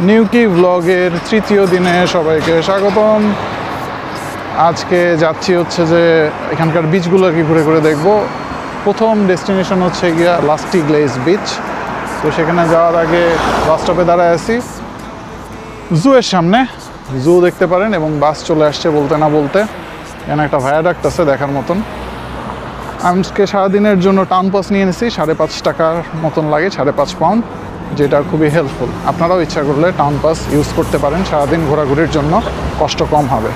নিউকি ব্লগের তৃতীয় দিনে সবাইকে স্বাগতম। আজকে যাচ্ছি হচ্ছে যে এখানকার বিচগুলোকে ঘুরে ঘুরে দেখব। প্রথম ডেস্টিনেশন হচ্ছে গিয়া লাস্টি গ্লেজ বিচ। তো সেখানে যাওয়ার আগে বাস স্টপে দাঁড়ায় আছি জুয়ের সামনে। জু দেখতে পারেন এবং বাস চলে আসছে বলতে না বলতে। এখানে একটা ভায়াডাক্ট আছে দেখার মতন। আজকে সারাদিনের জন্য টাউন পাস নিয়ে এনেছি, 5.5 টাকার মতন লাগে, 5.5 পাউন্ড, যেটা খুবই হেল্পফুল। আপনারাও ইচ্ছা করলে টাউন পাস ইউজ করতে পারেন, সারাদিন ঘোরাঘুরির জন্য কষ্ট কম হবে।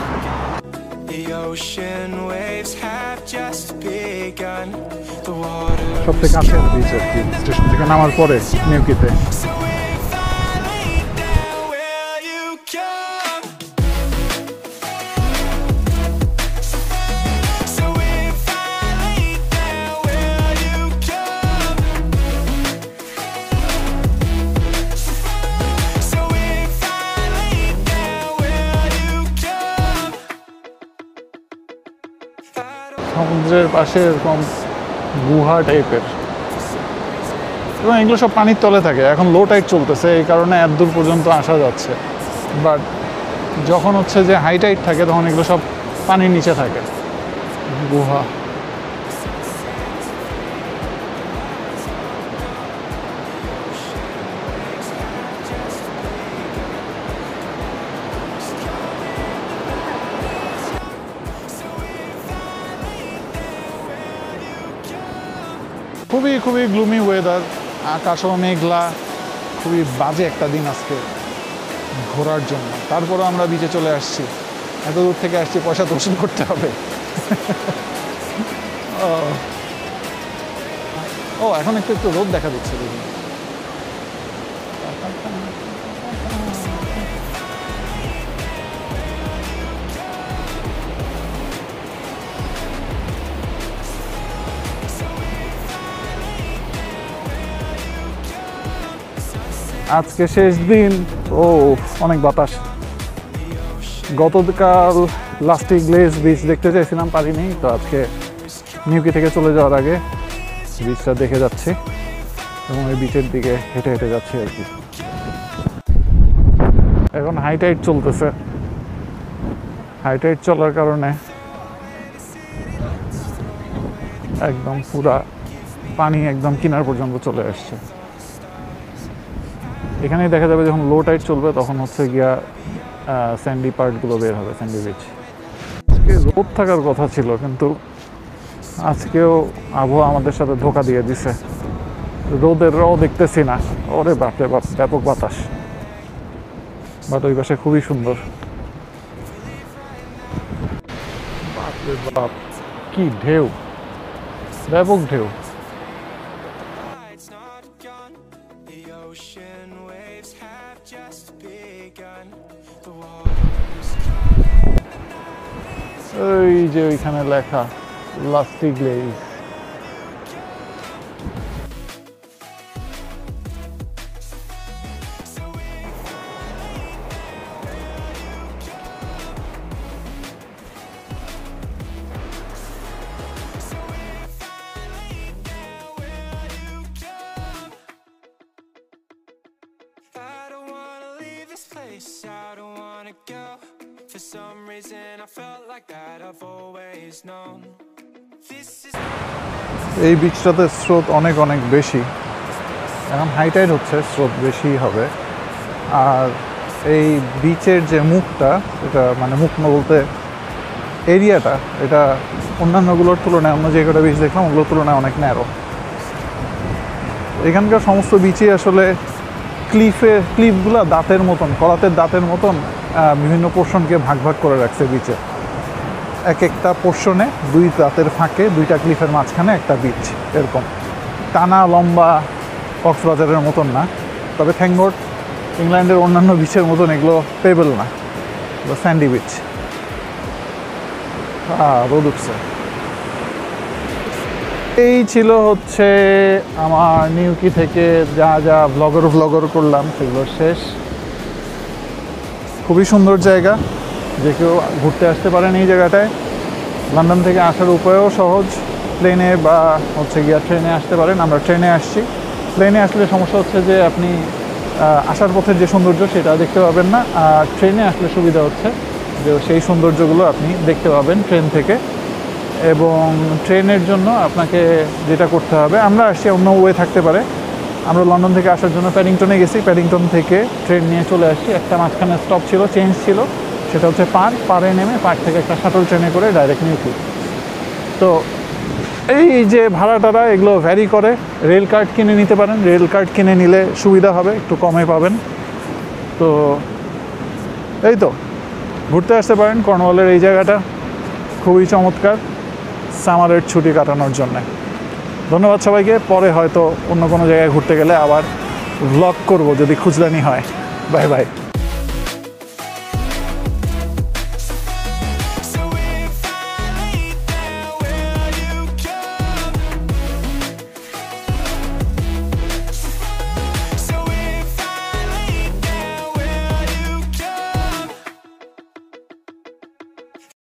সবথেকে কাছের বিচ আর কি, স্টেশন থেকে নামার পরে নিউকিতে। সমুদ্রের পাশে এরকম গুহা টাইপের, এবং এগুলো সব পানির তলে থাকে। এখন লো টাইড চলতেছে, এই কারণে এত দূর পর্যন্ত আসা যাচ্ছে। বাট যখন হচ্ছে যে হাই টাইড থাকে তখন এগুলো সব পানির নিচে থাকে গুহা। খুবই খুবই গ্লুমি ওয়েদার, আকাশও মেঘলা, খুবই বাজে একটা দিন আজকে ঘোরার জন্য। তারপরে আমরা বিচে চলে আসছি, এত দূর থেকে আসছি, পয়সা তো উসুল করতে হবে। ও এখন একটু একটু রোদ দেখা দিচ্ছে দেখুন। আজকে শেষ দিন, ও অনেক বাতাস। গতকাল লাস্টি গ্লেজ বিচ দেখতে চাইছিলাম, পারিনি। তো আজকে নিউকি থেকে চলে যাওয়ার আগে বিচটা দেখে যাচ্ছি এবং এই বিচের দিকে হেঁটে হেঁটে যাচ্ছি আর কি। এখন হাই টাইড চলতেছে, হাই টাইড চলার কারণে একদম পুরা পানি একদম কিনার পর্যন্ত চলে আসছে। এখানেই দেখা যাবে যখন লো টাইড চলবে তখন হচ্ছে গিয়া স্যান্ডি পার্টগুলো বের হবে, স্যান্ডি বিচ। আজকে রোদ থাকার কথা ছিল, কিন্তু আজকেও আবহাওয়া আমাদের সাথে ধোকা দিয়ে দিছে। রোদের দেখতেছি না, ওরে বাপরে বাপ, ব্যাপক বাতাস। বাট ওই পাশে খুবই সুন্দর। বাপরে বাপ, কি ঢেউ, ব্যাপক ঢেউ। ওই যে ওইখানে লেখা লাস্টি গ্লেজ। এই বিচটাতে স্রোত অনেক অনেক বেশি। এখন হাই টাইড হচ্ছে, স্রোত বেশি হবে। আর এই বিচের যে মুখটা, এটা মানে মুখ বলতে এরিয়াটা, এটা অন্যান্যগুলোর তুলনায়, অন্য যে কটা বিচ দেখলাম ওগুলোর তুলনায় অনেক ন্যারো। এখানকার সমস্ত বিচই আসলে ক্লিফগুলো দাঁতের মতন, করাতের দাঁতের মতন বিভিন্ন পোর্শনকে ভাগ ভাগ করে রাখছে বিচে। এক একটা পোর্শনে 2 দাঁতের ফাঁকে 2টা ক্লিফের মাঝখানে একটা বিচ, এরকম টানা লম্বা কক্সবাজারের মতন না। তবে থ্যাঙ্ক গড ইংল্যান্ডের অন্যান্য বিচের মতন এগুলো পেবল না, এগুলো স্যান্ডি বিচ। রোদ উঠছে। এই ছিল হচ্ছে আমার নিউকি থেকে যা যা ব্লগর করলাম সেগুলো শেষ। খুবই সুন্দর জায়গা, যে কেউ ঘুরতে আসতে পারেন এই জায়গাটায়। লন্ডন থেকে আসার উপায়ও সহজ, প্লেনে বা হচ্ছে গিয়া ট্রেনে আসতে পারেন। আমরা ট্রেনে আসছি, প্লেনে আসলে সমস্যা হচ্ছে যে আপনি আসার পথের যে সৌন্দর্য সেটা দেখতে পাবেন না, আর ট্রেনে আসলে সুবিধা হচ্ছে যে সেই সৌন্দর্যগুলো আপনি দেখতে পাবেন ট্রেন থেকে। এবং ট্রেনের জন্য আপনাকে যেটা করতে হবে, আমরা আসছি অন্য ওয়ে থাকতে পারে, আমরা লন্ডন থেকে আসার জন্য প্যাডিংটনে গেছি, প্যাডিংটন থেকে ট্রেন নিয়ে চলে আসছি। একটা মাঝখানে স্টপ ছিল, চেঞ্জ ছিল, সেটা হচ্ছে পাড়ে নেমে পাড় থেকে একটা শাটল ট্রেনে করে ডাইরেক্ট নিউকি। তো এই যে ভাড়াটারা এগুলো ভ্যারি করে। রেল কার্ড কিনে নিতে পারেন, রেল কার্ড কিনে নিলে সুবিধা হবে, একটু কমে পাবেন। তো এই তো ঘুরতে আসতে পারেন কর্নওয়ালের এই জায়গাটা, খুবই চমৎকার সামারের ছুটি কাটানোর জন্য। ধন্যবাদ সবাইকে। পরে হয়তো অন্য কোনো জায়গায় ঘুরতে গেলে আবার ভ্লগ করব যদি খুঁজলানি হয়। Bye bye.